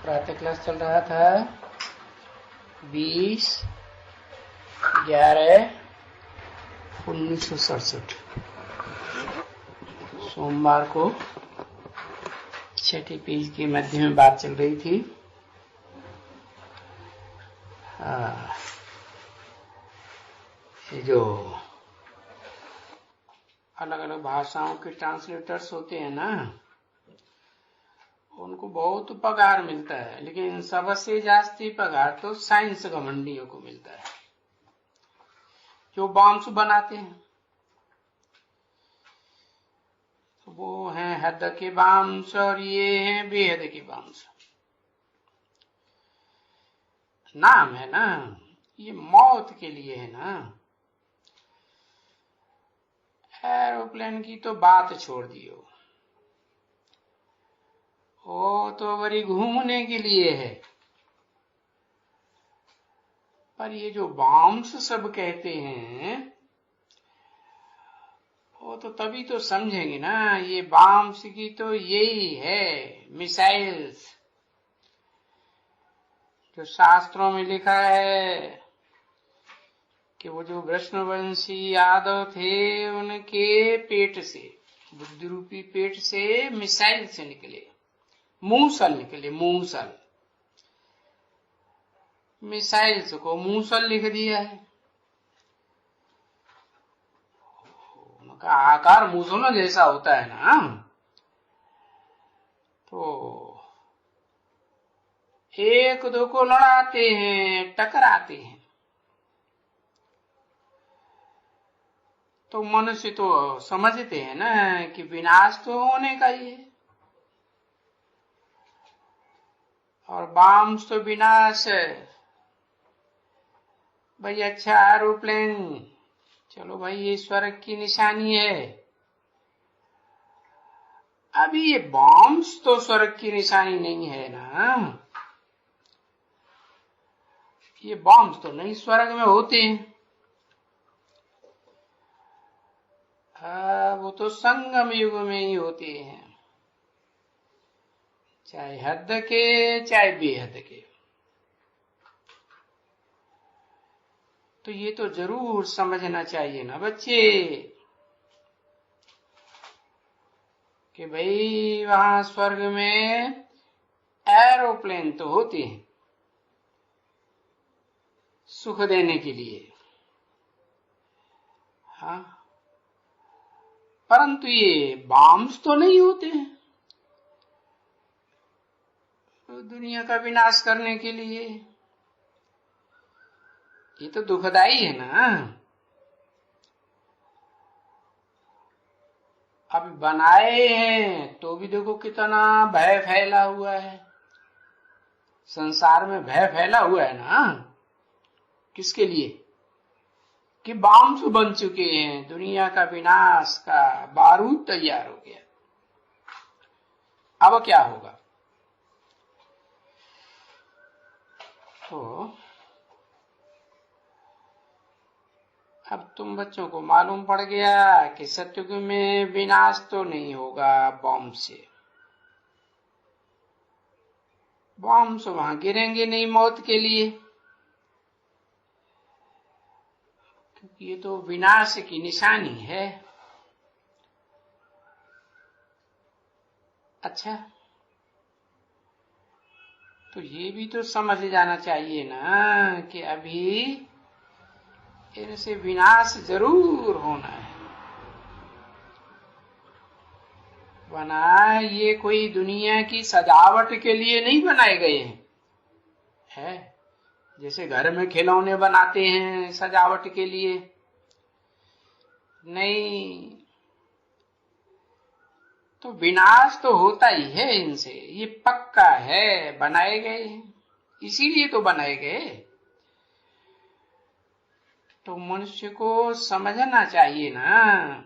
प्रातः क्लास चल रहा था 20/11/1967 सोमवार को छठी पेज के मध्य में बात चल रही थी। ये जो अलग अलग भाषाओं के ट्रांसलेटर्स होते हैं ना, उनको बहुत पगार मिलता है, लेकिन सबसे जास्ती पगार तो साइंस घमंडियों को मिलता है जो बॉम्ब्स बनाते हैं। तो वो हैं हद के बॉम्ब्स और ये हैं बेहद के बॉम्ब्स। नाम है ना, ये मौत के लिए है ना। एरोप्लेन की तो बात छोड़ दियो, वो तो बड़ी घूमने के लिए है। पर ये जो बॉम्ब्स सब कहते हैं, वो तो तभी तो समझेंगे ना। ये बॉम्ब्स की तो यही है, मिसाइल्स। जो शास्त्रों में लिखा है कि वो जो वृष्णवंशी यादव थे, उनके पेट से, बुद्धि रूपी पेट से मिसाइल से निकले, मूसल निकले, मूसल। मिसाइल्स को मूसल लिख दिया है। उनका आकार मूसलों जैसा होता है ना, तो एक दो को लड़ाते हैं, टकराते हैं। तो मनुष्य तो समझते हैं ना कि विनाश तो होने का ही है, और बॉम्ब्स तो विनाश है। भाई अच्छा एरोप्लेन, चलो भाई ये स्वर्ग की निशानी है। अभी ये बॉम्ब्स तो स्वर्ग की निशानी नहीं है ना। ये बॉम्ब्स तो नहीं स्वर्ग में होते हैं। वो तो संगम युग में ही होते हैं, चाहे हद के चाहे बेहद के। तो ये तो जरूर समझना चाहिए ना बच्चे कि भाई वहां स्वर्ग में एरोप्लेन तो होते हैं सुख देने के लिए, हाँ, परंतु ये बॉम्ब्स तो नहीं होते हैं तो दुनिया का विनाश करने के लिए। ये तो दुखदाई है ना। अभी बनाए हैं तो भी देखो कितना भय फैला हुआ है संसार में। भय फैला हुआ है ना, किसके लिए? कि बॉम्ब्स बन चुके हैं, दुनिया का विनाश का बारूद तैयार हो गया। अब क्या होगा? तो अब तुम बच्चों को मालूम पड़ गया कि सतयुग में विनाश तो नहीं होगा बॉम्ब से। बॉम्ब्स वहां गिरेंगे नहीं मौत के लिए, क्योंकि ये तो विनाश की निशानी है। अच्छा, तो ये भी तो समझ जाना चाहिए ना कि अभी इनसे विनाश जरूर होना है। बना ये कोई दुनिया की सजावट के लिए नहीं बनाए गए हैं, है? जैसे घर में खिलौने बनाते हैं सजावट के लिए, नहीं। तो विनाश तो होता ही है इनसे, ये पक्का है। बनाए गए हैं, इसीलिए तो बनाए गए। तो मनुष्य को समझना चाहिए ना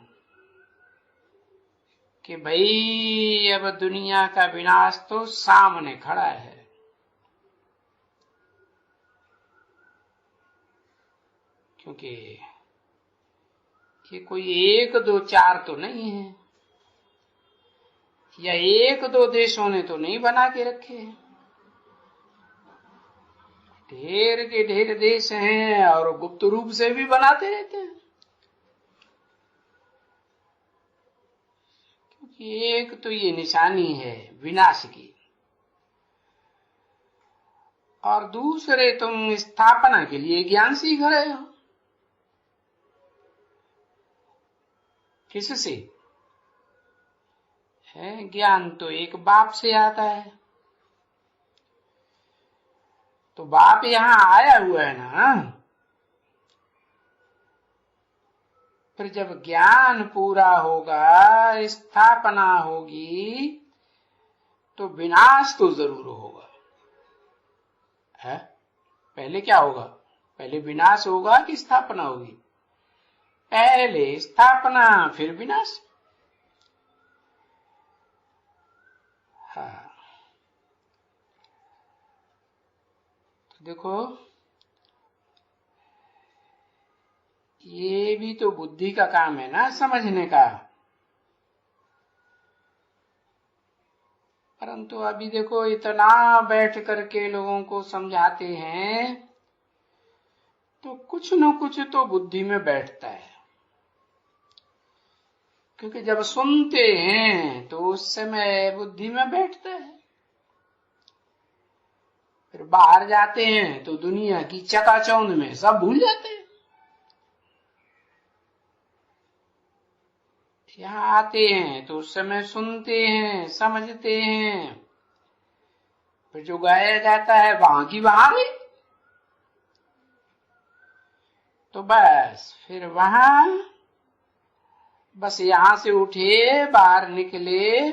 कि भाई अब दुनिया का विनाश तो सामने खड़ा है। क्योंकि ये कोई एक दो चार तो नहीं है, या एक दो देशों ने तो नहीं बना के रखे हैं। ढेर के ढेर देश हैं और गुप्त रूप से भी बनाते रहते हैं, क्योंकि एक तो ये निशानी है विनाश की, और दूसरे तुम स्थापना के लिए ज्ञान सीख रहे हो। किससे है? ज्ञान तो एक बाप से आता है, तो बाप यहां आया हुआ है ना। फिर जब ज्ञान पूरा होगा, स्थापना होगी, तो विनाश तो जरूर होगा। है? पहले क्या होगा? पहले विनाश होगा कि स्थापना होगी? पहले स्थापना फिर विनाश। हाँ, तो देखो ये भी तो बुद्धि का काम है ना, समझने का। परंतु अभी देखो इतना बैठ करके लोगों को समझाते हैं, तो कुछ न कुछ तो बुद्धि में बैठता है, क्योंकि जब सुनते हैं तो उस समय बुद्धि में बैठता है। फिर बाहर जाते हैं तो दुनिया की चकाचौंध में सब भूल जाते हैं। यहाँ आते हैं तो उस समय सुनते हैं, समझते हैं, फिर जो गाया जाता है वहां की वहां भी, तो बस फिर वहां बस यहां से उठे बाहर निकले,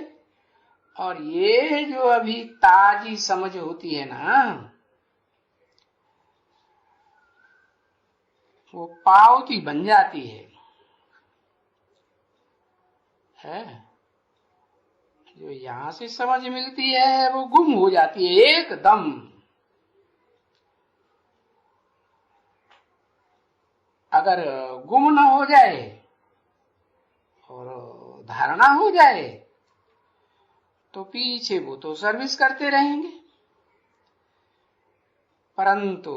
और ये जो अभी ताजी समझ होती है ना, वो पावती बन जाती है। जो यहां से समझ मिलती है वो गुम हो जाती है एकदम। अगर गुम न हो जाए और धारणा हो जाए तो पीछे वो तो सर्विस करते रहेंगे, परंतु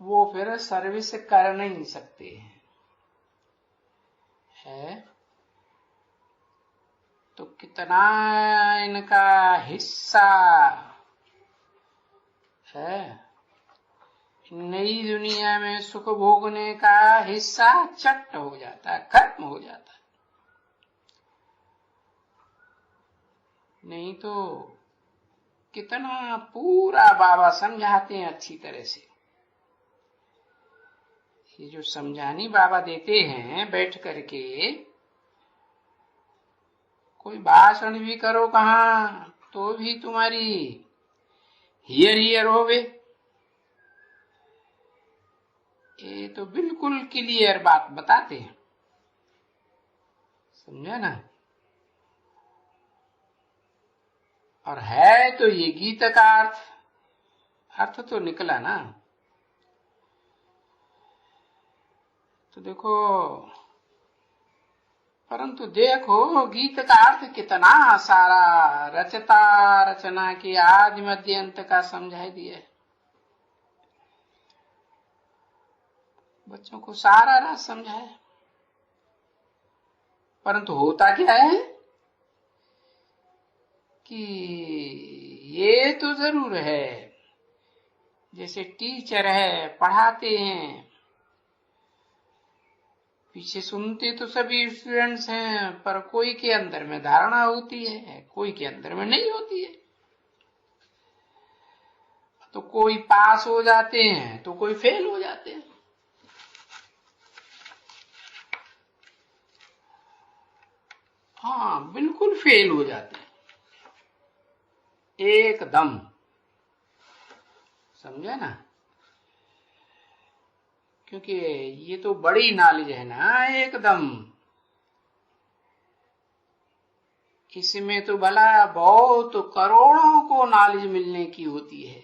वो फिर सर्विस कर नहीं सकते है। तो कितना इनका हिस्सा है नई दुनिया में सुख भोगने का हिस्सा चट हो जाता है, खत्म हो जाता है। नहीं तो कितना पूरा बाबा समझाते हैं अच्छी तरह से। ये जो समझानी बाबा देते हैं बैठ करके, कोई भाषण भी करो कहाँ तो भी तुम्हारी हियर हियर होवे। ये तो बिल्कुल क्लियर बात बताते हैं, समझा ना। और है तो ये गीत का अर्थ तो निकला ना। तो देखो, परंतु देखो गीत का अर्थ कितना सारा रचता रचना के आदि मध्य अंत का समझाई दिया है। बच्चों को सारा राज समझाया, परंतु होता क्या है कि ये तो जरूर है, जैसे टीचर है पढ़ाते हैं, पीछे सुनते तो सभी स्टूडेंट्स हैं, पर कोई के अंदर में धारणा होती है, कोई के अंदर में नहीं होती है। तो कोई पास हो जाते हैं तो कोई फेल हो जाते हैं। हाँ, बिल्कुल फेल हो जाते हैं एकदम, समझे ना। क्योंकि ये तो बड़ी नॉलेज है ना एकदम, इसमें तो भला बहुत करोड़ों को नॉलेज मिलने की होती है।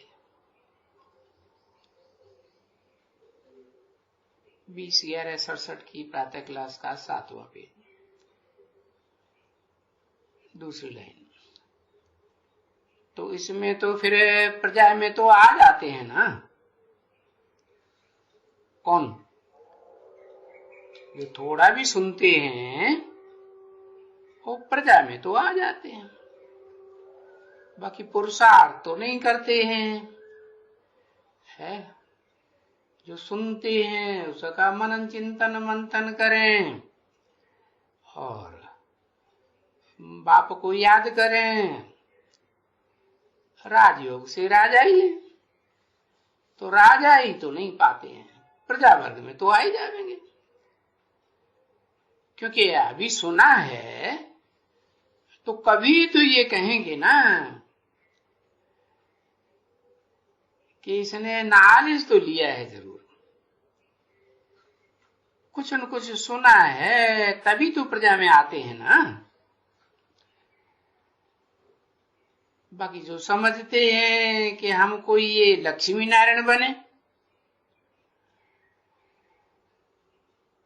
20/11/67 की प्रातः क्लास का 7वां पेज, दूसरी लाइन। तो इसमें तो फिर प्रजा में तो आ जाते हैं ना। कौन? जो थोड़ा भी सुनते हैं वो प्रजा में तो आ जाते हैं, बाकी पुरुषार्थ तो नहीं करते हैं। है जो सुनते हैं उसका मनन चिंतन मंथन करें और बाप को याद करें। राजयोग से राजा ही है, तो राजा ही तो नहीं पाते हैं, प्रजा वर्ग में तो आ ही जाएंगे। क्योंकि अभी सुना है तो कभी तो ये कहेंगे ना कि इसने नॉलेज तो लिया है, जरूर कुछ न कुछ सुना है, तभी तो प्रजा में आते हैं ना। बाकी जो समझते हैं कि हमको ये लक्ष्मी नारायण बने,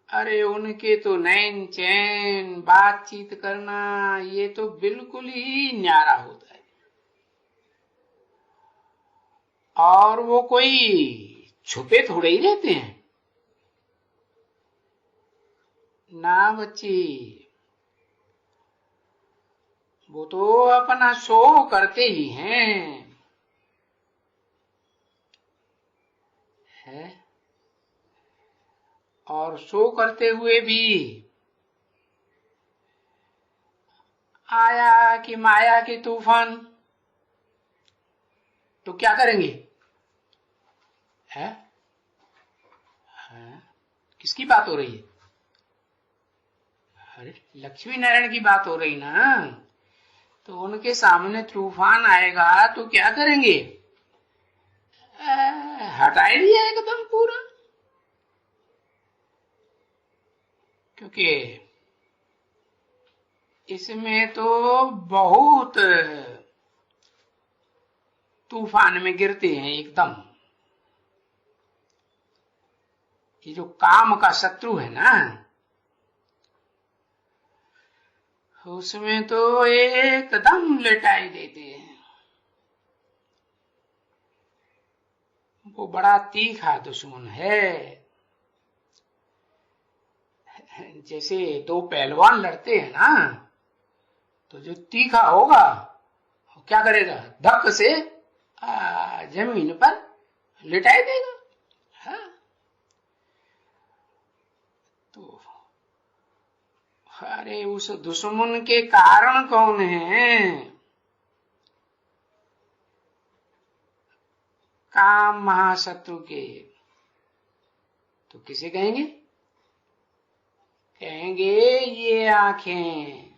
अरे उनके तो नैन चैन बातचीत करना ये तो बिल्कुल ही न्यारा होता है। और वो कोई छुपे थोड़े ही रहते हैं ना बच्ची, वो तो अपना शो करते ही हैं। है और शो करते हुए भी आया कि माया के तूफान, तो क्या करेंगे? है? किसकी बात हो रही है? अरे लक्ष्मी नारायण की बात हो रही ना। तो उनके सामने तूफान आएगा तो क्या करेंगे? हटाए दिया एकदम पूरा। क्योंकि इसमें तो बहुत तूफान में गिरते हैं एकदम। ये जो काम का शत्रु है ना, उसमें तो एकदम लेटाई देते हैं। वो बड़ा तीखा दुश्मन है। जैसे दो पहलवान लड़ते हैं ना, तो जो तीखा होगा वो क्या करेगा? धक्क से जमीन पर लिटाई देगा। हाँ? तो अरे उस दुश्मन के कारण कौन है? काम महाशत्रु के। तो किसे कहेंगे? कहेंगे ये आंखें।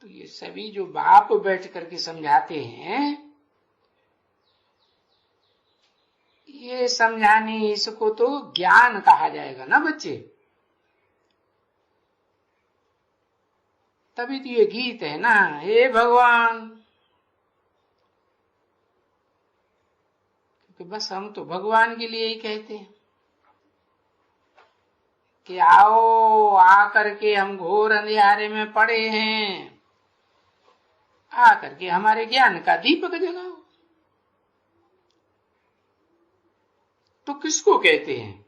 तो ये सभी जो बाप बैठ करके समझाते हैं, ये समझाने, इसको तो ज्ञान कहा जाएगा ना बच्चे। तभी तो ये गीत है ना, हे भगवान। क्योंकि बस हम तो भगवान के लिए ही कहते हैं कि आओ, आकर के हम घोर अंधियारे में पड़े हैं, आकर के हमारे ज्ञान का दीपक जगाओ। तो किसको कहते हैं?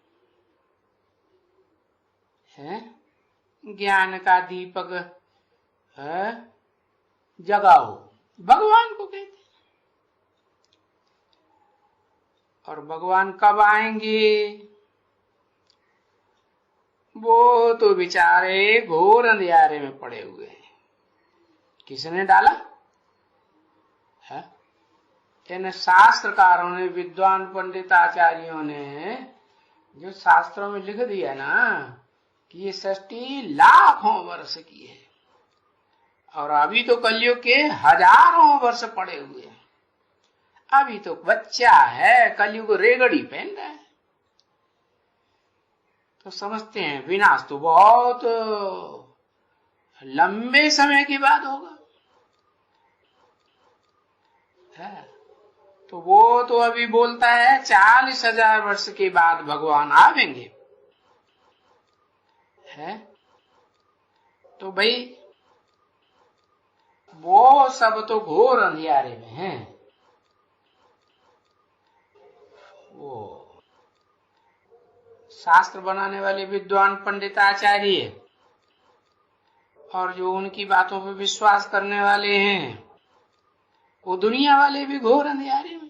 ज्ञान का दीपक है जगाओ, भगवान को कहते हैं। और भगवान कब आएंगे? वो तो बेचारे घोर अंधियारे में पड़े हुए हैं। किसने डाला है? इन शास्त्रकारों ने, विद्वान पंडित आचार्यों ने जो शास्त्रों में लिख दिया ना कि ये सृष्टि लाखों वर्ष की है, और अभी तो कलयुग के हजारों वर्ष पड़े हुए हैं। अभी तो बच्चा है, कलयुग रेगड़ी पहन रहा है। तो समझते हैं विनाश तो बहुत लंबे समय के बाद होगा। है तो वो तो अभी बोलता है 40,000 वर्ष के बाद भगवान आवेंगे। है तो भाई वो सब तो घोर अंधियारे में हैं। वो शास्त्र बनाने वाले विद्वान पंडित आचार्य और जो उनकी बातों पर विश्वास करने वाले हैं, वो दुनिया वाले भी घोर अंधियारे में।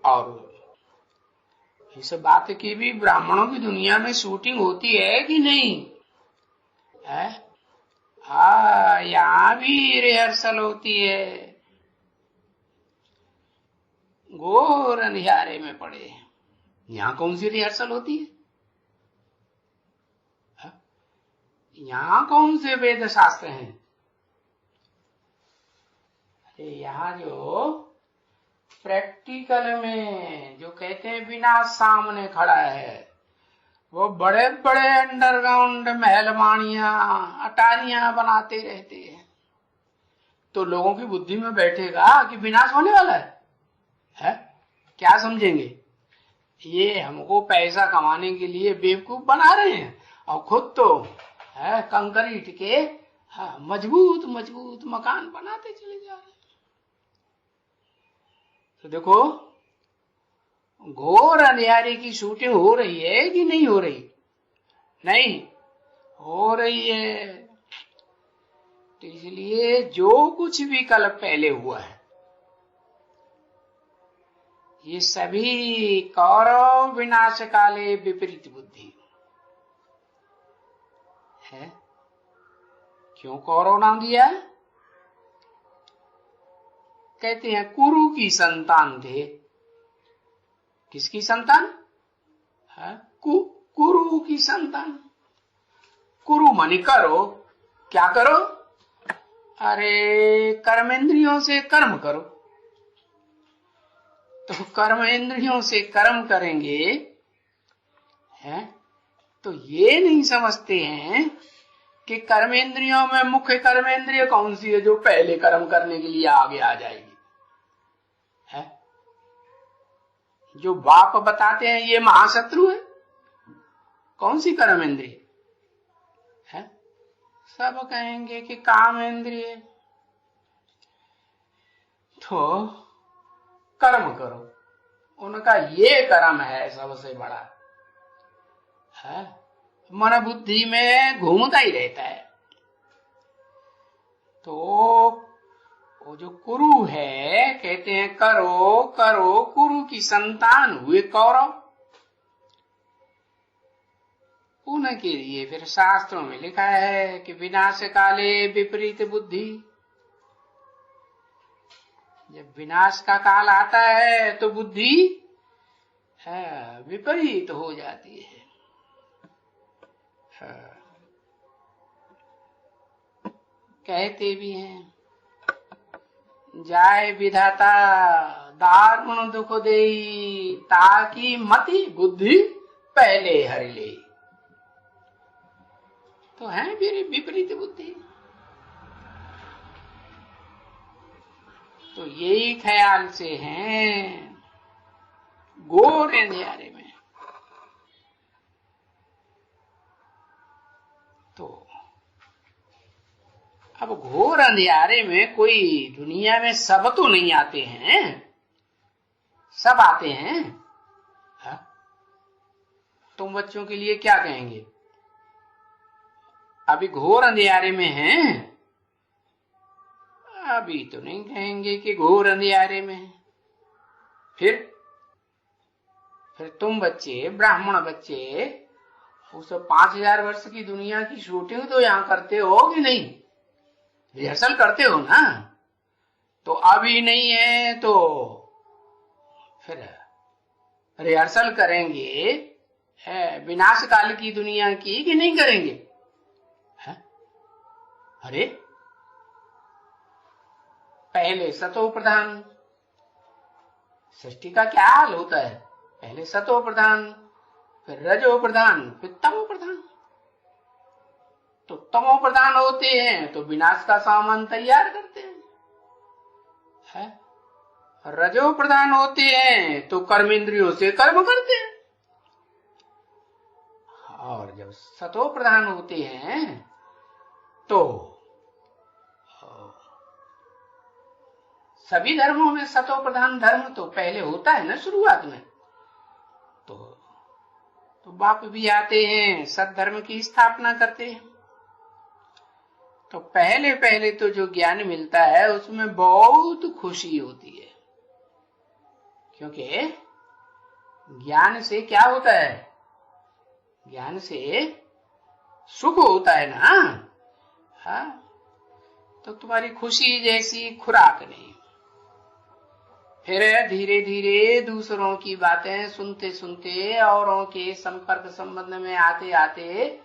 और इस बात की भी ब्राह्मणों की दुनिया में शूटिंग होती है कि नहीं है? हाँ, यहाँ भी रिहर्सल होती है। घोर अंधियारे में पड़े, यहाँ कौन सी रिहर्सल होती है? यहाँ कौन से वेद शास्त्र हैं? अरे यहाँ जो प्रैक्टिकल में जो कहते हैं विनाश सामने खड़ा है, वो बड़े बड़े अंडरग्राउंड महलमानियां अटारियां बनाते रहते हैं, तो लोगों की बुद्धि में बैठेगा कि विनाश होने वाला है? क्या समझेंगे? ये हमको पैसा कमाने के लिए बेवकूफ बना रहे हैं और खुद तो कंक्रीट के मजबूत मजबूत मकान बनाते चले जा रहे हैं। तो देखो, घोर अंधियारे की शूटिंग हो रही है कि नहीं हो रही? नहीं हो रही है। तो इसलिए जो कुछ भी कल पहले हुआ है, ये सभी कौरव विनाश काले विपरीत बुद्धि है। क्यों कौरव नाम दिया? कहते हैं कुरु की संतान थे। किसकी संतान? कुरु की संतान। कुरु माने करो। क्या करो? अरे कर्मेंद्रियों से कर्म करो। तो कर्मेंद्रियों से कर्म करेंगे हैं, तो ये नहीं समझते हैं कि कर्मेंद्रियों में मुख्य कर्मेंद्रिय कौन सी है जो पहले कर्म करने के लिए आगे आ जाएगी है? जो बाप बताते हैं ये महाशत्रु है। कौन सी कर्मेंद्रिय है? सब कहेंगे कि कामेंद्रिय। तो कर्म करो, उनका ये कर्म है सबसे बड़ा है। मन बुद्धि में घूमता ही रहता है। तो वो जो कुरु है, कहते हैं करो करो, कुरु की संतान हुए कौरव। उनके लिए फिर शास्त्रों में लिखा है कि विनाश काले विपरीत बुद्धि। जब विनाश का काल आता है तो बुद्धि विपरीत हो जाती है। कहते भी हैं, जाय विधाता दारुण दुख देई, ताकि मति बुद्धि पहले हरि ले। तो है मेरी विपरीत बुद्धि। तो यही ख्याल से हैं घोर अंधियारे में। तो अब घोर अंधियारे में कोई दुनिया में सब तो नहीं आते हैं, सब आते हैं। तुम बच्चों के लिए क्या कहेंगे? अभी घोर अंधियारे में हैं, अभी तो नहीं कहेंगे कि घोर अंधियारे में है। फिर तुम बच्चे, ब्राह्मण बच्चे, उस 5000 वर्ष की दुनिया की शूटिंग तो यहाँ करते हो कि नहीं? रिहर्सल करते हो ना? तो अभी नहीं है तो फिर रिहर्सल करेंगे विनाश काल की दुनिया की कि नहीं करेंगे? अरे पहले सतो प्रधान, सृष्टि का क्या हाल होता है? पहले सतो प्रधान, फिर रजो प्रधान, फिर तमो प्रधान। तो तमो प्रधान होते हैं तो विनाश का सामान तैयार करते हैं। रजो प्रधान होते हैं तो कर्मेंद्रियों से कर्म करते हैं। और जब सतो प्रधान होते हैं तो सभी धर्मों में सतो प्रधान धर्म तो पहले होता है ना शुरुआत में। तो बाप भी आते हैं, सद्धर्म की स्थापना करते हैं। तो पहले पहले तो जो ज्ञान मिलता है उसमें बहुत खुशी होती है, क्योंकि ज्ञान से क्या होता है, ज्ञान से सुख होता है ना। हाँ, तो तुम्हारी खुशी जैसी खुराक नहीं। फिर धीरे धीरे दूसरों की बातें सुनते सुनते, औरों के संपर्क संबंध में आते आते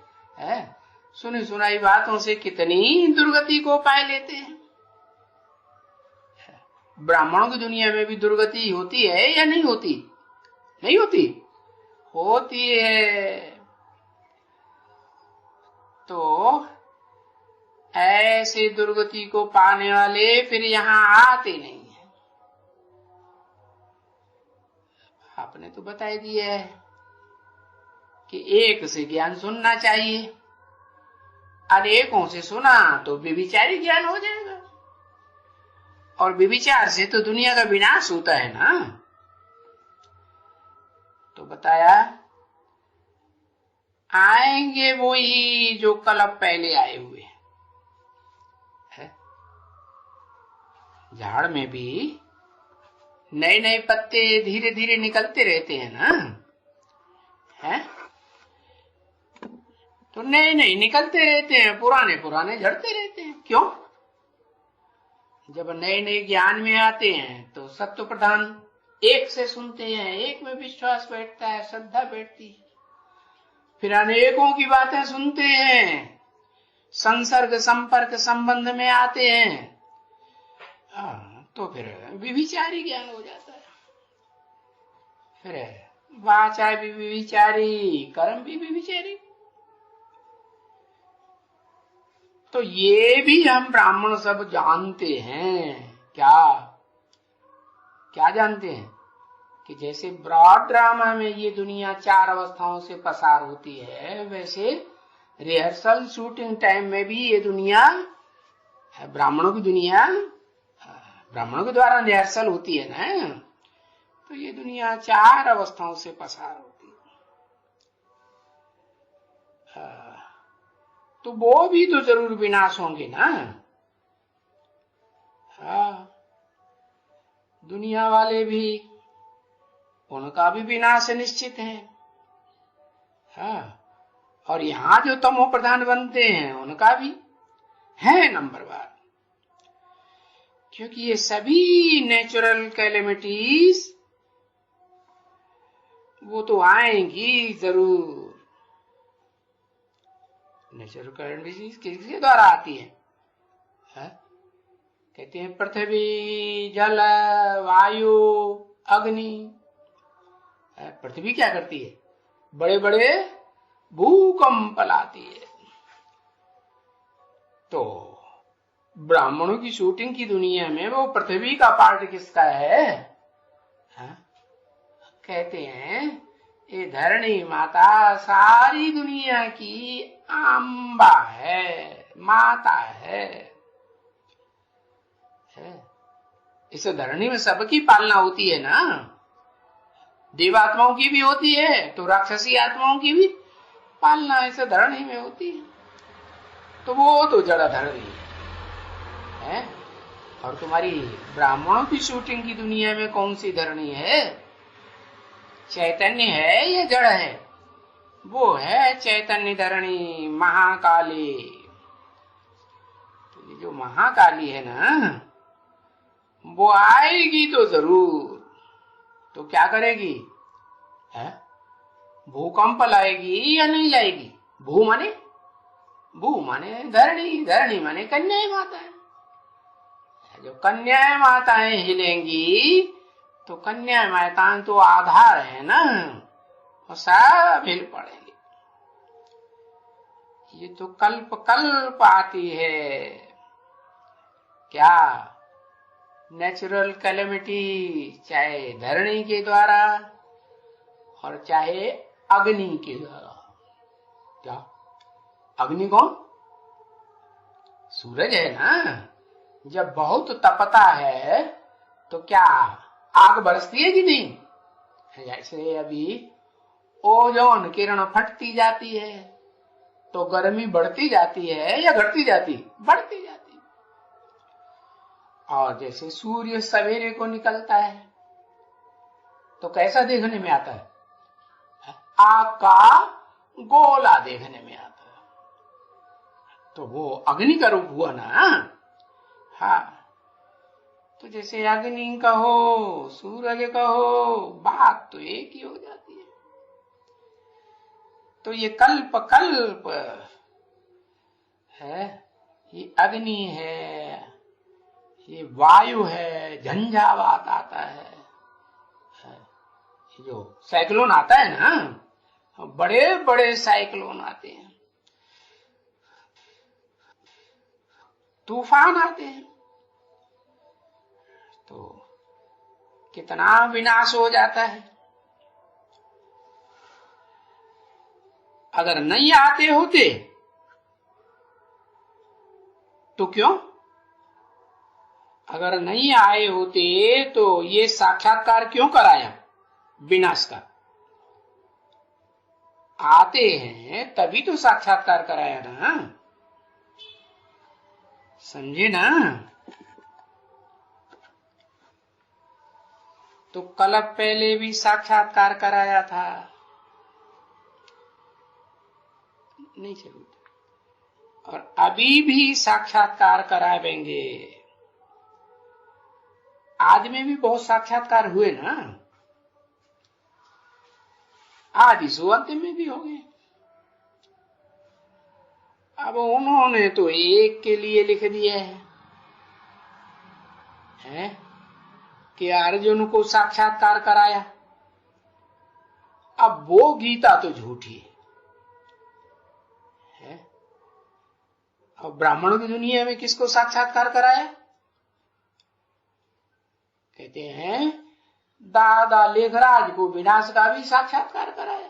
सुनी सुनाई बातों से कितनी दुर्गति को पाए लेते हैं। ब्राह्मणों की दुनिया में भी दुर्गति होती है या नहीं होती? नहीं होती, होती है। तो ऐसे दुर्गति को पाने वाले फिर यहाँ आते नहीं है। आपने तो बता दिया है कि एक से ज्ञान सुनना चाहिए, अनेकों से सुना तो व्यभिचारी ज्ञान हो जाएगा, और व्यभिचार से तो दुनिया का विनाश होता है ना। तो बताया आएंगे वो ही जो कल पहले आए हुए हैं। झाड़ में भी नए नए पत्ते धीरे धीरे निकलते रहते हैं ना, हैं? तो नए नए निकलते रहते हैं, पुराने पुराने झड़ते रहते हैं। क्यों? जब नए नए ज्ञान में आते हैं तो सत्व प्रधान एक से सुनते हैं, एक में विश्वास बैठता है, श्रद्धा बैठती है। फिर अनेकों की बातें सुनते हैं, संसर्ग संपर्क संबंध में आते हैं, तो फिर विविचारी ज्ञान हो जाता है। फिर वाचा भी विविचारी, कर्म भी विविचारी। तो ये भी हम ब्राह्मण सब जानते हैं। क्या क्या जानते हैं? कि जैसे ब्रॉड ड्रामा में ये दुनिया 4 अवस्थाओं से पसार होती है, वैसे रिहर्सल शूटिंग टाइम में भी ये दुनिया, ब्राह्मणों की दुनिया, ब्राह्मणों के द्वारा रिहर्सल होती है ना, तो ये दुनिया 4 अवस्थाओं से पसार होती है। तो वो भी तो जरूर विनाश होंगे ना। हाँ, दुनिया वाले भी, उनका भी विनाश निश्चित है। हाँ, और यहाँ जो तमो प्रधान बनते हैं उनका भी है नंबरवार, क्योंकि ये सभी नेचुरल कैलेमिटीज वो तो आएंगी जरूर। नेचुरल कैलेमिटीज किसके द्वारा आती है? कहते हैं पृथ्वी, जल, वायु, अग्नि। पृथ्वी क्या करती है? बड़े बड़े भूकंप लाती है। तो ब्राह्मणों की शूटिंग की दुनिया में वो पृथ्वी का पार्ट किसका है? कहते हैं ये धरणी माता सारी दुनिया की अम्बा है, माता है। इस धरणी में सबकी पालना होती है ना। देवात्माओं की भी होती है, तो राक्षसी आत्माओं की भी पालना इस धरणी में होती है। तो वो तो जड़ा धरणी है। और तुम्हारी ब्राह्मणों की शूटिंग की दुनिया में कौन सी धरणी है? चैतन्य है या जड़ है? वो है चैतन्य धरणी, महाकाली। तो ये जो महाकाली है ना, वो आएगी तो जरूर। तो क्या करेगी? भूकंप लाएगी या नहीं लाएगी? भू माने धरणी, धरणी माने कन्या माता है। जो कन्या माताएं हिलेंगी तो कन्या माताएं तो आधार है ना, वो सब हिल पड़ेंगे। ये तो कल्प कल्प आती है। क्या? नेचुरल कैलेमिटी, चाहे धरणी के द्वारा और चाहे अग्नि के द्वारा। क्या? अग्नि कौन? सूरज है ना, जब बहुत तपता है तो क्या आग बरसती है कि नहीं? जैसे अभी ओजोन किरण फटती जाती है तो गर्मी बढ़ती जाती है या घटती जाती? बढ़ती जाती। और जैसे सूर्य सवेरे को निकलता है तो कैसा देखने में आता है? आग का गोला देखने में आता है। तो वो अग्नि का रूप हुआ ना। हाँ, तो जैसे अग्नि कहो, सूरज कहो, बात तो एक ही हो जाती है। तो ये कल्प कल्प है, ये अग्नि है, ये वायु है, झंझावात आता है, जो साइक्लोन आता है ना, बड़े बड़े साइक्लोन आते हैं, तूफान आते हैं, तो कितना विनाश हो जाता है। अगर नहीं आते होते तो क्यों? अगर नहीं आए होते तो ये साक्षात्कार क्यों कराया विनाश का? आते हैं तभी तो साक्षात्कार कराया ना, समझे ना? तो कल्प पहले भी साक्षात्कार कराया था, नहीं चलू, और अभी भी साक्षात्कार करावेंगे। आज में भी बहुत साक्षात्कार हुए ना, आदि सुअंतिम में भी हो गए। अब उन्होंने तो एक के लिए लिख दिया है कि अर्जुन को साक्षात्कार कराया। अब वो गीता तो झूठी है। अब ब्राह्मणों की दुनिया में किसको साक्षात्कार कराया? कहते हैं दादा लेखराज को विनाश का भी साक्षात्कार कराया।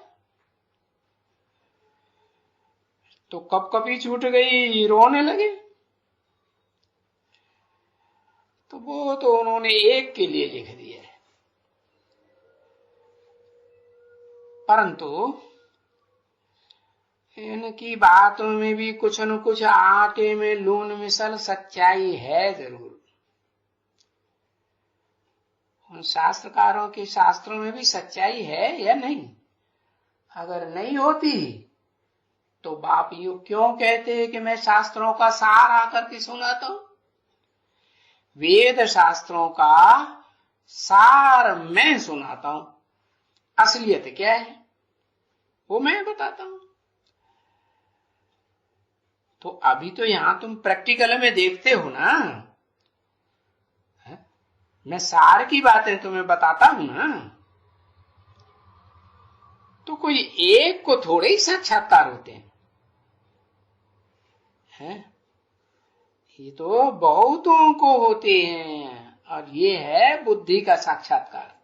तो कब कभी छूट गई, रोने लगे। तो वो तो उन्होंने एक के लिए लिख दिया है, परंतु इनकी बातों में भी कुछ न कुछ आटे में लून मिसल सच्चाई है जरूर। उन शास्त्रकारों के शास्त्रों में भी सच्चाई है या नहीं? अगर नहीं होती तो बाप यू क्यों कहते कि मैं शास्त्रों का सार आकर के सुनाता हूं? वेद शास्त्रों का सार मैं सुनाता हूं, असलियत क्या है वो मैं बताता हूं। तो अभी तो यहां तुम प्रैक्टिकल में देखते हो ना, मैं सार की बातें तुम्हें बताता हूं ना, तो कोई एक को थोड़े ही साक्षात्कार होते हैं, ये तो बहुतों को होते हैं, और ये है बुद्धि का साक्षात्कार।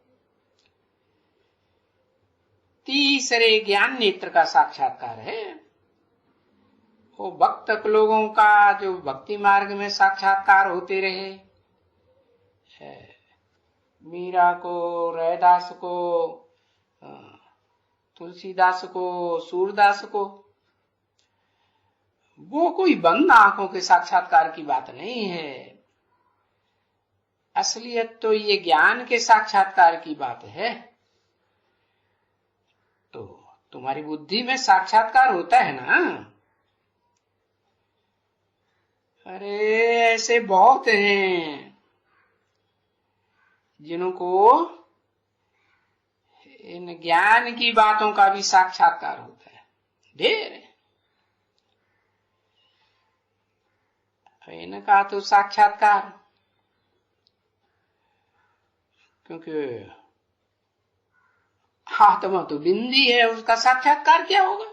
तीसरे ज्ञान नेत्र का साक्षात्कार है वो भक्त लोगों का, जो भक्ति मार्ग में साक्षात्कार होते रहे, मीरा को, रैदास को, तुलसीदास को, सूरदास को, वो कोई बंद आंखों के साक्षात्कार की बात नहीं है। असलियत तो ये ज्ञान के साक्षात्कार की बात है। तो तुम्हारी बुद्धि में साक्षात्कार होता है ना। अरे ऐसे बहुत हैं जिनको इन ज्ञान की बातों का भी साक्षात्कार होता है, ढेर है। इनका तो साक्षात्कार, क्योंकि आत्मा तो बिंदी है, उसका साक्षात्कार क्या होगा?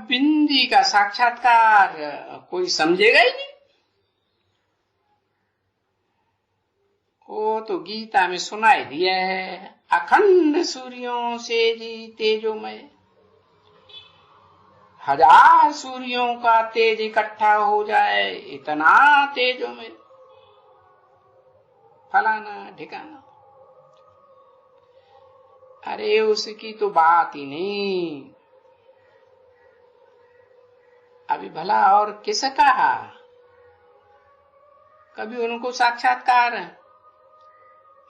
बिंदी का साक्षात्कार कोई समझेगा ही नहीं। वो तो गीता में सुनाई दिया है, अखंड सूर्यों से जी तेजोमय, 1000 सूर्यों का तेज इकट्ठा हो जाए, इतना तेज हो में फलाना ठिकाना। अरे उसकी तो बात ही नहीं। अभी भला और किसका कभी उनको साक्षात्कार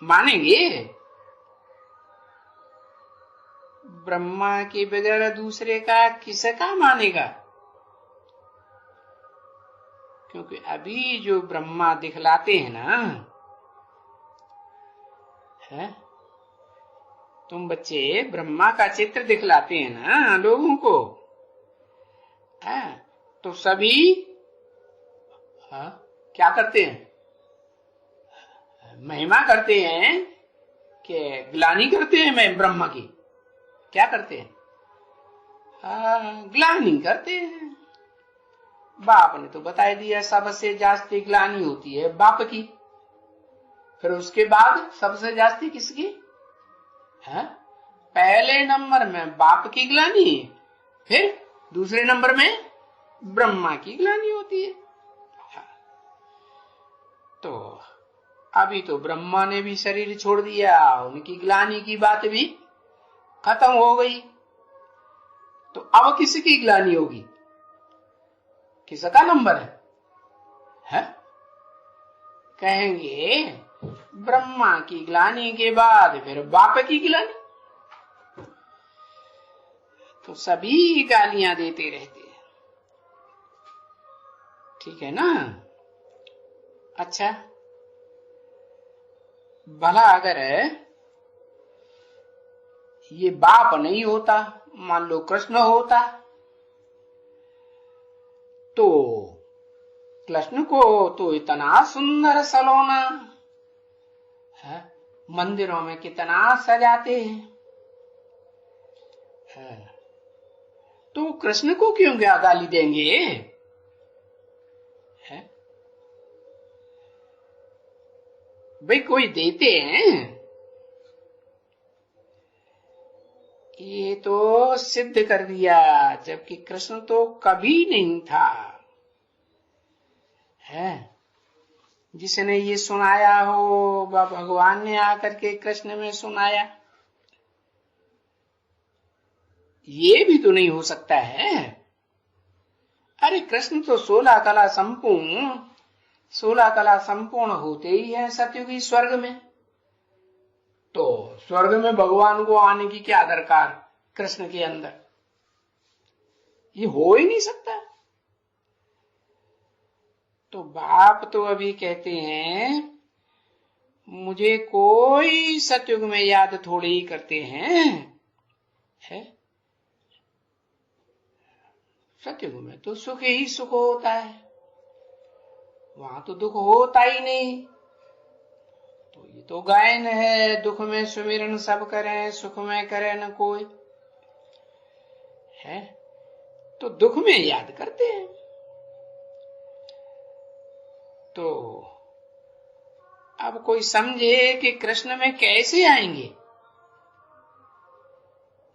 मानेंगे? ब्रह्मा के बगैर दूसरे का किसका मानेगा? क्योंकि अभी जो ब्रह्मा दिखलाते हैं ना, है तुम बच्चे ब्रह्मा का चित्र दिखलाते हैं ना लोगों को, है तो सभी क्या करते हैं? महिमा करते हैं कि ग्लानि करते हैं? मैं ब्रह्मा की क्या करते हैं? ग्लानि करते हैं। बाप ने तो बता दिया सबसे जास्ती ग्लानि होती है बाप की, फिर उसके बाद सबसे जास्ती किसकी है? पहले नंबर में बाप की ग्लानि, फिर दूसरे नंबर में ब्रह्मा की ग्लानि होती है। तो अभी तो ब्रह्मा ने भी शरीर छोड़ दिया, उनकी ग्लानि की बात भी खत्म हो गई। तो अब किसकी ग्लानि होगी? किसका नंबर है? कहेंगे ब्रह्मा की ग्लानि के बाद फिर बाप की ग्लानि। तो सभी गालियां देते रहते हैं, ठीक है ना? अच्छा, भला अगर ये बाप नहीं होता, मान लो कृष्ण होता, तो कृष्ण को तो इतना सुंदर सलोना है, मंदिरों में कितना सजाते हैं, तो कृष्ण को क्यों क्या गाली देंगे? है भाई कोई देते हैं? ये तो सिद्ध कर दिया, जबकि कृष्ण तो कभी नहीं था, है जिसने ये सुनाया हो, भगवान ने आकर के कृष्ण में सुनाया, ये भी तो नहीं हो सकता है। अरे कृष्ण तो 16 कला संपूर्ण होते ही है सतयुगी स्वर्ग में, तो स्वर्ग में भगवान को आने की क्या दरकार कृष्ण के अंदर? ये हो ही नहीं सकता। तो बाप तो अभी कहते हैं मुझे कोई सतयुग में याद थोड़ी ही करते हैं, है सतयुग में तो सुख ही सुख होता है, वहां तो दुख होता ही नहीं। तो ये तो गायन है, दुख में सुमिरन सब करें, सुख में करे न कोई, है तो दुख में याद करते हैं। तो अब कोई समझे कि कृष्ण में कैसे आएंगे?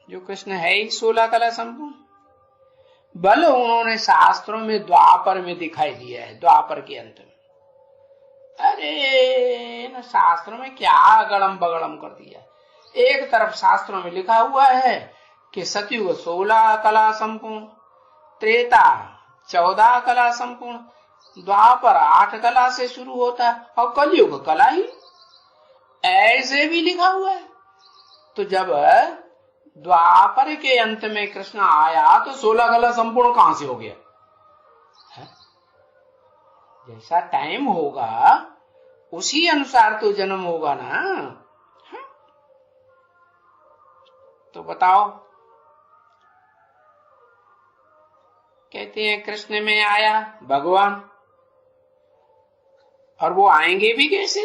जो कृष्ण है ही 16 कला संपूर्ण, बल उन्होंने शास्त्रों में द्वापर में दिखाई दिया है, द्वापर के अंत में। अरे न शास्त्रों में क्या गड़म बगड़म कर दिया। एक तरफ शास्त्रों में लिखा हुआ है कि सतयुग 16 कला संपूर्ण, त्रेता 14 कला संपूर्ण, द्वापर 8 कला से शुरू होता है और कलयुग कला ही, ऐसे भी लिखा हुआ है। तो जब द्वापर के अंत में कृष्ण आया तो 16 कला संपूर्ण कहां से हो गया? है? जैसा टाइम होगा उसी अनुसार तो जन्म होगा ना। है? तो बताओ, कहते हैं कृष्ण में आया भगवान, और वो आएंगे भी कैसे?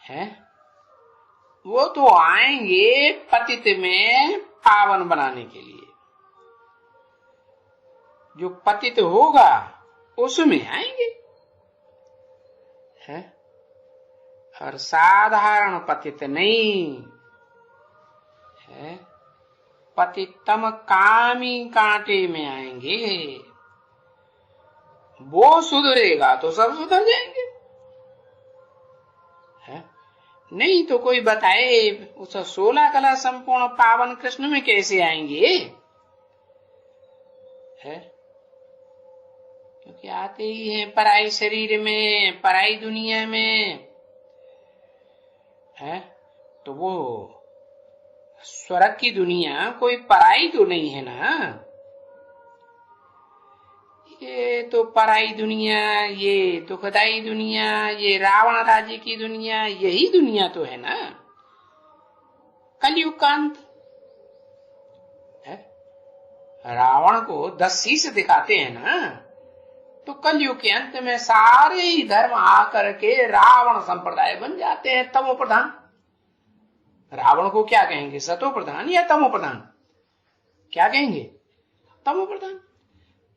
है वो तो आएंगे पतित में पावन बनाने के लिए, जो पतित होगा उसमें आएंगे, है और साधारण पतित नहीं है। पतितम कामी कांटे में आएंगे। वो सुधरेगा तो सब सुधर जाएंगे, है? नहीं तो कोई बताए उस 16 कला संपूर्ण पावन कृष्ण में कैसे आएंगे, है? क्योंकि आते ही हैं पराई शरीर में, पराई दुनिया में, है? तो वो स्वर्ग की दुनिया कोई पराई तो नहीं है ना। ये तो पराई दुनिया, ये दुखदाई दुनिया, ये रावण राज्य की दुनिया, यही दुनिया तो है ना कलयुग का अंत, है? रावण को 10 शीश दिखाते हैं ना, तो कलयुग के अंत में सारे ही धर्म आकर के रावण संप्रदाय बन जाते हैं, तमो प्रधान। रावण को क्या कहेंगे, सतो प्रधान या तमो प्रधान? क्या कहेंगे, तमो प्रधान।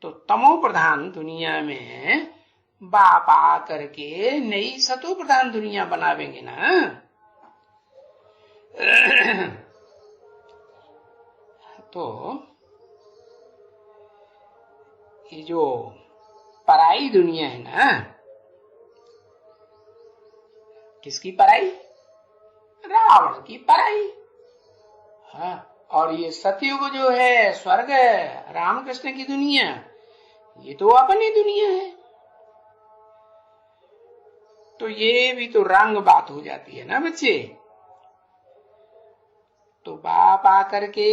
तो तमो प्रधान दुनिया में बाप आकर के नई सतो प्रधान दुनिया बनावेंगे ना। तो ये जो पराई दुनिया है ना, किसकी पराई? रावण की पराई। हाँ, और ये सतयुग जो है, स्वर्ग, रामकृष्ण की दुनिया, ये तो अपनी दुनिया है। तो ये भी तो रंग बात हो जाती है ना बच्चे। तो बाप आकर के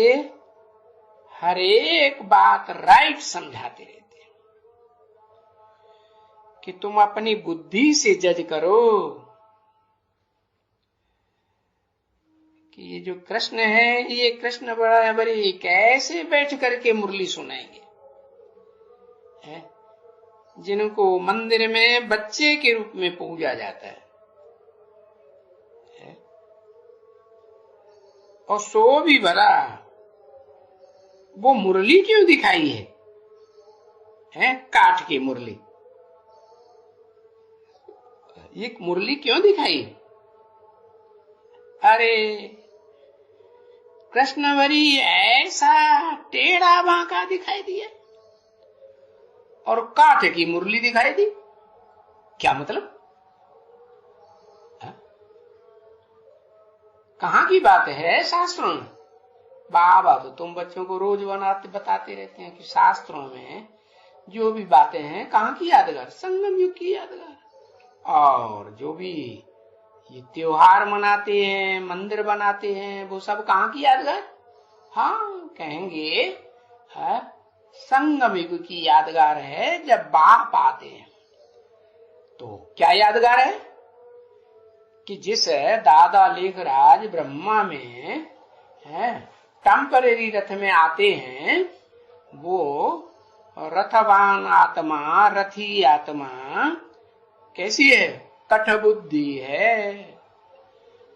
हर एक बात राइट समझाते रहते हैं कि तुम अपनी बुद्धि से जज करो कि ये जो कृष्ण है, ये कृष्ण बराबरी कैसे बैठ करके मुरली सुनाएंगे, है? जिनको मंदिर में बच्चे के रूप में पूजा जाता है? और सो भी भला वो मुरली क्यों दिखाई है? काठ की मुरली, ये मुरली क्यों दिखाई? अरे कृष्णवरी ऐसा टेढ़ा बांका दिखाई दिया और काठ की मुरली दिखाई दी, क्या मतलब? कहाँ की बात है शास्त्रों में? बाबा तो तुम बच्चों को रोज बताते रहते हैं कि शास्त्रों में जो भी बातें हैं कहाँ की यादगार? संगम युग की यादगार। और जो भी ये त्योहार मनाते हैं, मंदिर बनाते हैं, वो सब कहाँ की यादगार? हाँ, कहेंगे है संगम युग की यादगार है, जब बाप आते हैं। तो क्या यादगार है कि जिस दादा लेखराज ब्रह्मा में है टेम्परेरी रथ में आते हैं, वो रथवान आत्मा, रथी आत्मा कैसी है? कठबुद्धि है।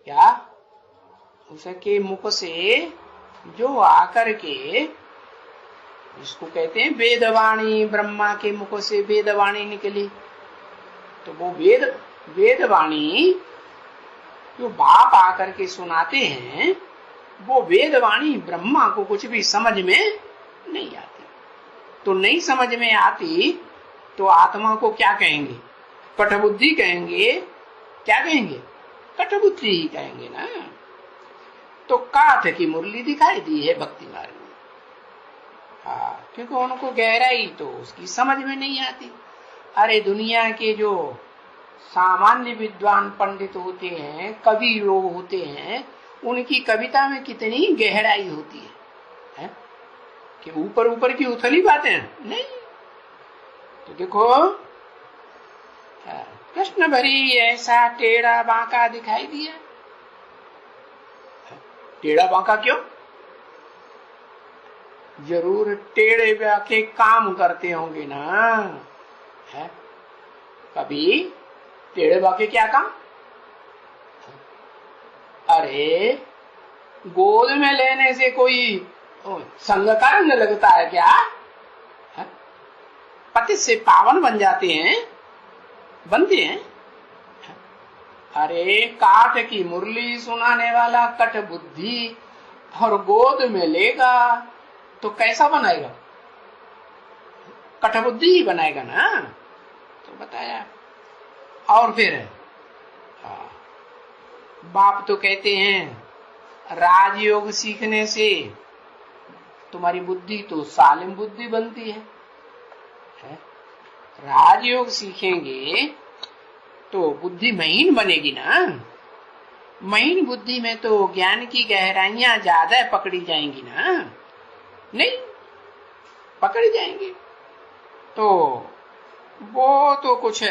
क्या? उसके मुख से जो आकर के, जिसको कहते हैं वेदवाणी, ब्रह्मा के मुख से वेदवाणी निकली, तो वो वेदवाणी जो बाप आकर के सुनाते हैं, वो वेदवाणी ब्रह्मा को कुछ भी समझ में नहीं आती। तो नहीं समझ में आती तो आत्मा को क्या कहेंगे? कठबुद्धि कहेंगे। क्या कहेंगे? कठबुद्धि ही कहेंगे ना। तो काठ की मुरली दिखाई दी है भक्ति मार्ग में, हाँ, क्योंकि उनको गहराई तो उसकी समझ में नहीं आती। अरे दुनिया के जो सामान्य विद्वान पंडित होते हैं, कवि लोग होते हैं, उनकी कविता में कितनी गहराई होती है? कि ऊपर ऊपर की उथली बातें नहीं। तो देखो कृष्ण भरी ऐसा टेढ़ा बांका दिखाई दिया। टेढ़ा बांका क्यों? जरूर टेढ़े बांके काम करते होंगे ना, है? कभी टेढ़े बांके क्या काम? अरे गोद में लेने से कोई संग का रंग लगता है क्या? पति से पावन बन जाते हैं, बनते हैं। अरे काठ की मुरली सुनाने वाला कठ बुद्धि और गोद में लेगा तो कैसा बनाएगा? कठबुद्धि ही बनाएगा ना। तो बताया। और फिर बाप तो कहते हैं राजयोग सीखने से तुम्हारी बुद्धि तो सालिम बुद्धि बनती है। राजयोग सीखेंगे तो बुद्धि महीन बनेगी ना। महीन बुद्धि में तो ज्ञान की गहराइयां ज्यादा पकड़ी जाएंगी ना। नहीं पकड़ी जाएंगी तो वो तो कुछ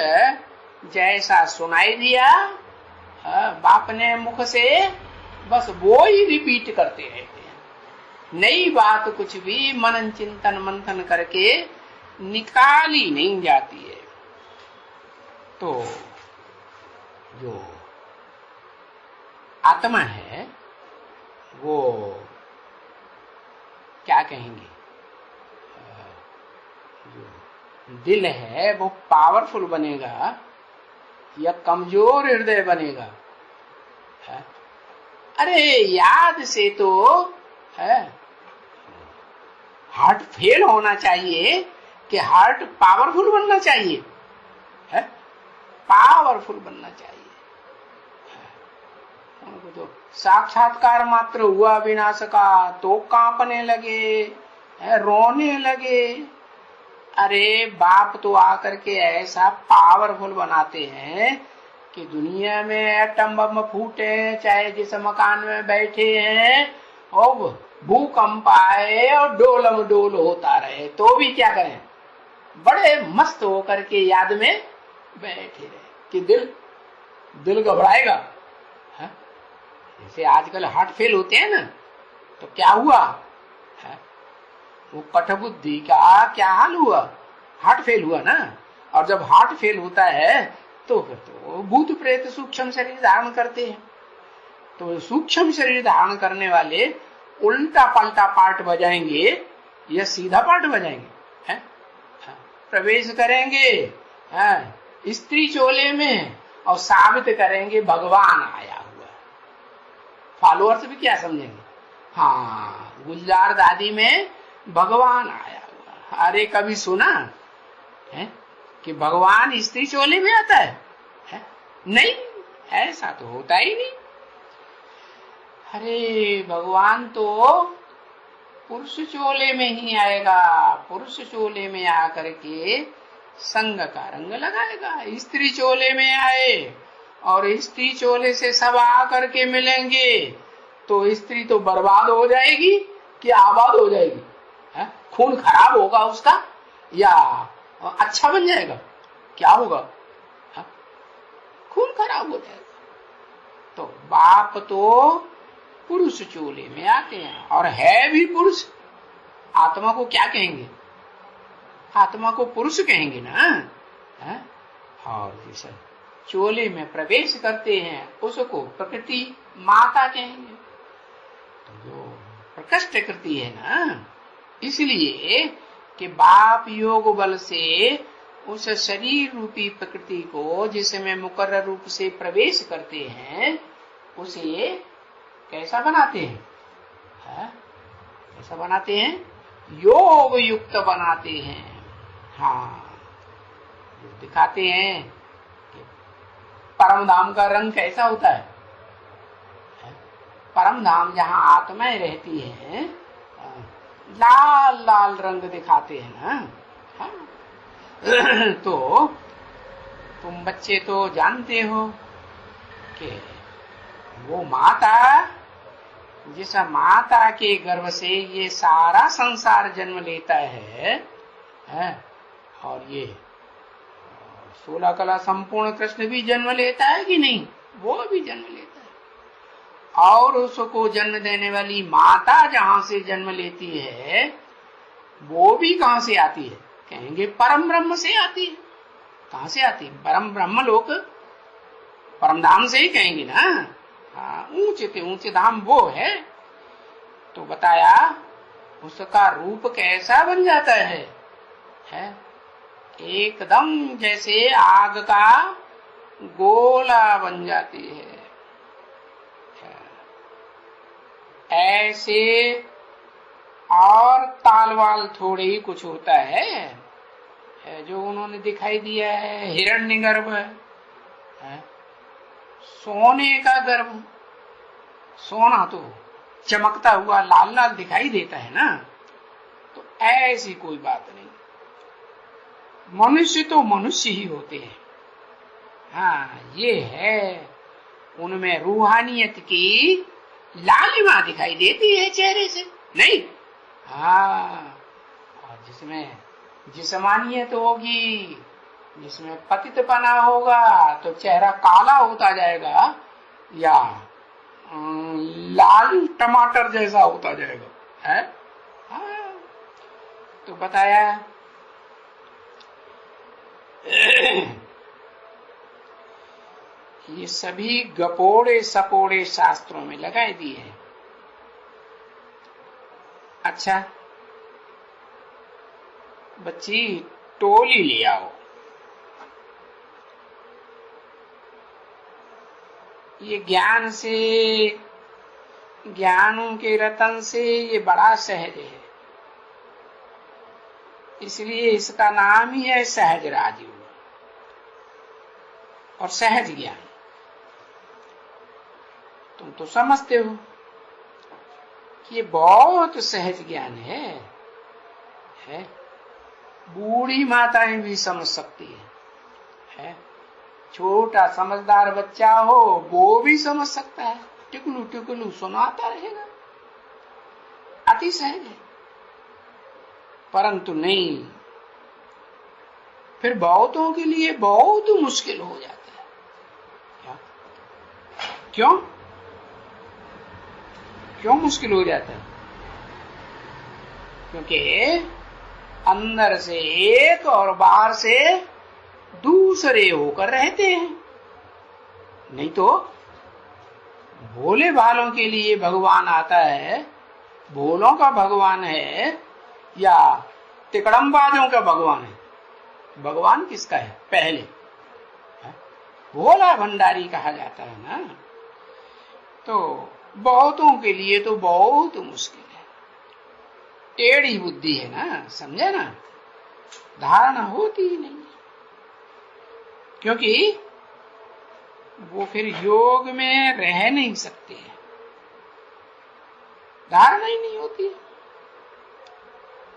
जैसा सुनाई दिया बाप ने मुख से, बस वो ही रिपीट करते रहते हैं। नई बात कुछ भी मनन चिंतन मंथन करके निकाली नहीं जाती है। तो जो आत्मा है वो क्या कहेंगे, जो दिल है वो पावरफुल बनेगा या कमजोर हृदय बनेगा? है? अरे याद से तो है हार्ट फेल होना चाहिए कि हार्ट पावरफुल बनना चाहिए? है? पावरफुल बनना चाहिए। उनको तो साक्षात्कार मात्र हुआ विनाश का तो कांपने लगे, रोने लगे। अरे बाप तो आकर के ऐसा पावरफुल बनाते हैं कि दुनिया में एटम बम फूटे, चाहे जिस मकान में बैठे हैं और भूकंप आए और डोलम डोल होता रहे तो भी क्या करें, बड़े मस्त होकर के याद में बैठे रहे कि दिल घबराएगा। जैसे आजकल हार्ट फेल होते हैं ना, तो क्या हुआ है? वो कठबुद्धि का क्या हाल हुआ? हार्ट फेल हुआ ना। और जब हार्ट फेल होता है तो फिर तो भूत प्रेत सूक्ष्म शरीर धारण करते हैं। तो सूक्ष्म शरीर धारण करने वाले उल्टा पलटा पार्ट बजाएंगे या सीधा पार्ट बजाएंगे? है? प्रवेश करेंगे स्त्री चोले में और साबित करेंगे भगवान आया हुआ। फॉलोअर्स भी क्या समझेंगे, हाँ गुलजार दादी में भगवान आया हुआ। अरे कभी सुना है कि भगवान स्त्री चोले में आता है? नहीं, ऐसा तो होता ही नहीं। अरे भगवान तो पुरुष चोले में ही आएगा। पुरुष चोले में आकर के संग का रंग लगाएगा। स्त्री चोले में आए और स्त्री चोले से सब आकर के मिलेंगे तो स्त्री तो बर्बाद हो जाएगी कि आबाद हो जाएगी? है? खून खराब होगा उसका या अच्छा बन जाएगा? क्या होगा? है? खून खराब हो जाएगा। तो बाप तो पुरुष चोले में आते हैं और है भी पुरुष। आत्मा को क्या कहेंगे? आत्मा को पुरुष कहेंगे ना। है? और जैसे चोले में प्रवेश करते हैं उसको प्रकृति माता कहेंगे। तो जो प्रकृष्ट कृति है ना, इसलिए कि बाप योग बल से उस शरीर रूपी प्रकृति को जिसमें मुकर्रर रूप से प्रवेश करते हैं उसे कैसा बनाते हैं? कैसा बनाते हैं? योग युक्त बनाते हैं। हाँ, दिखाते हैं कि परम धाम का रंग कैसा होता है। परम धाम जहाँ आत्माएं रहती हैं लाल लाल रंग दिखाते हैं ना। हाँ। तो तुम बच्चे तो जानते हो कि वो माता, जिस माता के गर्भ से ये सारा संसार जन्म लेता है और ये 16 कला संपूर्ण कृष्ण भी जन्म लेता है कि नहीं? वो भी जन्म लेता है। और उसको जन्म देने वाली माता जहां से जन्म लेती है वो भी कहां से आती है? कहेंगे परम ब्रह्म से आती है। कहां से आती है? परम ब्रह्म लोक परम धाम से ही कहेंगे ना। हाँ, ऊंचे धाम वो है। तो बताया उसका रूप कैसा बन जाता है? एकदम जैसे आग का गोला बन जाती है। ऐसे और तालवाल थोड़े ही कुछ होता है जो उन्होंने दिखाई दिया है। हिरण्यगर्भ है, सोने का गर्भ, सोना तो चमकता हुआ लाल लाल दिखाई देता है ना, तो ऐसी कोई बात नहीं। मनुष्य तो मनुष्य ही होते हैं। हाँ, ये है उनमें रूहानियत की लालिमा दिखाई देती है चेहरे से, नहीं? हाँ, और जिसमें जिस्मानियत होगी, जिसमें पतितपना होगा, तो चेहरा काला होता जाएगा या लाल टमाटर जैसा होता जाएगा, है? हाँ, तो बताया ये सभी गपोड़े सपोड़े शास्त्रों में लगाए दिए हैं। अच्छा बच्ची, टोली ले आओ। ये ज्ञान से, ज्ञानों के रतन से ये बड़ा सहज है, इसलिए इसका नाम ही है सहज राजयोग और सहज ज्ञान। तुम तो समझते हो कि ये बहुत सहज ज्ञान है? बूढ़ी माताएं भी समझ सकती है? छोटा समझदार बच्चा हो वो भी समझ सकता है, टिकलू टिकलू सुनाता रहेगा, अति सहज है। परंतु नहीं, फिर बहुतों के लिए बहुत मुश्किल हो जाता है। क्या? क्यों मुश्किल हो जाता है? क्योंकि अंदर से एक और बाहर से दूसरे होकर रहते हैं। नहीं तो भोले भालों के लिए भगवान आता है, भोलों का भगवान है या तिकड़मबाजों का भगवान है? भगवान किसका है? पहले भोला भंडारी कहा जाता है ना। तो बहुतों के लिए तो बहुत मुश्किल है, टेढ़ी बुद्धि है ना, समझे ना, धारणा होती ही नहीं, क्योंकि वो फिर योग में रह नहीं सकते हैं, धारणा ही नहीं होती,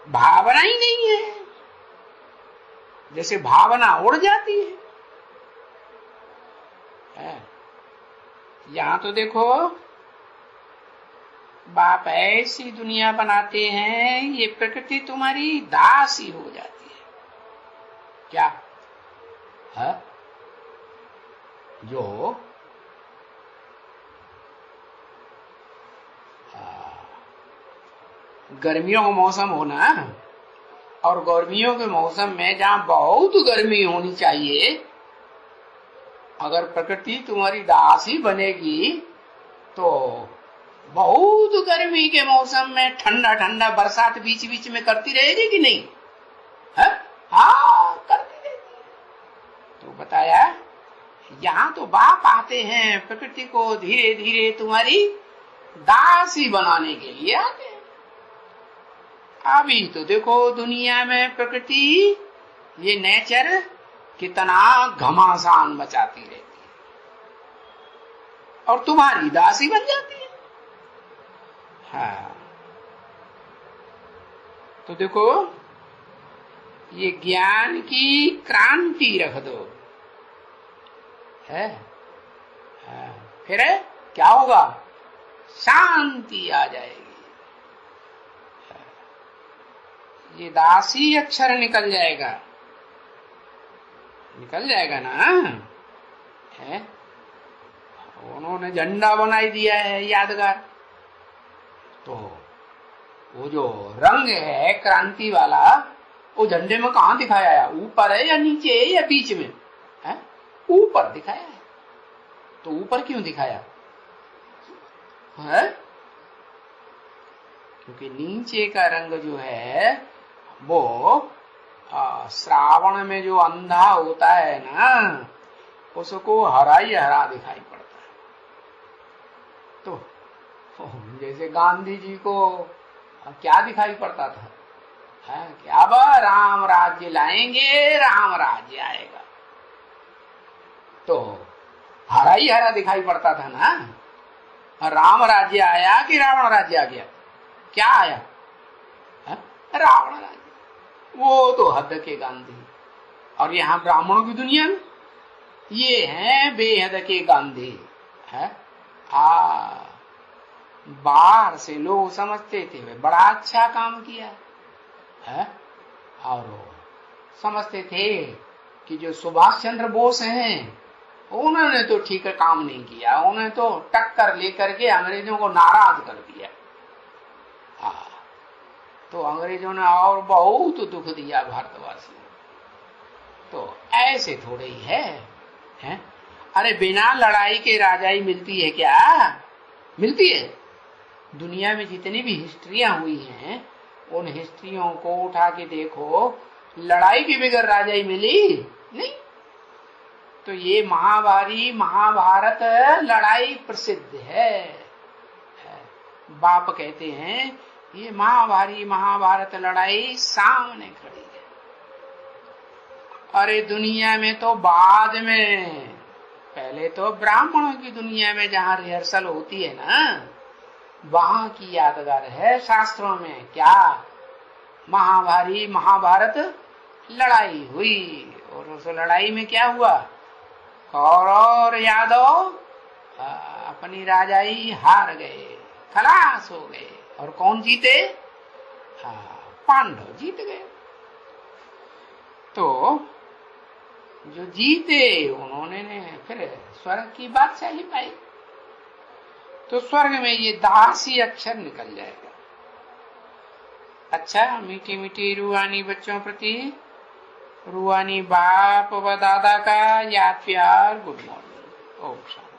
भावना ही नहीं है। जैसे भावना उड़ जाती है। यहां तो देखो बाप ऐसी दुनिया बनाते हैं, ये प्रकृति तुम्हारी दासी हो जाती है। क्या है? जो गर्मियों का मौसम हो ना, और गर्मियों के मौसम में जहां बहुत गर्मी होनी चाहिए, अगर प्रकृति तुम्हारी दासी बनेगी तो बहुत गर्मी के मौसम में ठंडा ठंडा बरसात बीच बीच में करती रहेगी कि नहीं है? हाँ, करती रहेगी। तो बताया यहां तो बाप आते हैं प्रकृति को धीरे धीरे तुम्हारी दासी बनाने के लिए आते हैं। अभी तो देखो दुनिया में प्रकृति, ये नेचर कितना घमासान मचाती रहती है और तुम्हारी दासी बन जाती है। हाँ, तो देखो ये ज्ञान की क्रांति रख दो है। हाँ, फिर क्या होगा? शांति आ जाएगी। ये दासी अक्षर निकल जाएगा, निकल जाएगा ना है? उन्होंने झंडा बनाई दिया है यादगार, तो वो जो रंग है क्रांति वाला, वो झंडे में कहां दिखाया है? ऊपर है या नीचे है या बीच में है? ऊपर दिखाया है। तो ऊपर क्यों दिखाया है? क्योंकि नीचे का रंग जो है वो श्रावण में जो अंधा होता है ना, उसको हरा ही हरा दिखाई पड़ता है। तो जैसे गांधी जी को क्या दिखाई पड़ता था, है कि अब राम राज्य लाएंगे, राम राज्य आएगा। तो हरा ही हरा दिखाई पड़ता था ना। राम राज्य आया कि रावण राज्य आ गया? क्या आया? है? रावण राज्य। वो तो हद के गांधी। और यहाँ ब्राह्मणों की दुनिया में ये हैं बेहद के गांधी है। बाहर से लोग समझते थे वे बड़ा अच्छा काम किया है, और समझते थे कि जो सुभाष चंद्र बोस हैं उन्होंने तो ठीक काम नहीं किया, उन्होंने तो टक्कर लेकर के अंग्रेजों को नाराज कर दिया। तो अंग्रेजों ने और बहुत दुख दिया भारतवासियों। तो ऐसे थोड़े ही है? अरे बिना लड़ाई के राजाई मिलती है क्या? मिलती है? दुनिया में जितनी भी हिस्ट्रियां हुई हैं उन हिस्ट्रियों को उठा के देखो, लड़ाई के बगैर राजाई मिली नहीं। तो ये महाभारत लड़ाई प्रसिद्ध है। बाप कहते हैं ये महाभारत लड़ाई सामने खड़ी है। अरे दुनिया में तो बाद में, पहले तो ब्राह्मणों की दुनिया में जहां रिहर्सल होती है ना, वहां की यादगार है शास्त्रों में। क्या? महाभारत लड़ाई हुई, और उस लड़ाई में क्या हुआ? कौरव और यादव अपनी राजाई हार गए, खलास हो गए। और कौन जीते? पांडव जीत गए। तो जो जीते उन्होंने फिर स्वर्ग की बादशाही पाई। तो स्वर्ग में ये दासी अक्षर निकल जाएगा। अच्छा, मीठी मीठी रूहानी बच्चों प्रति रूहानी बाप व दादा का याद प्यार, गुड मॉर्निंग। ओम शांति।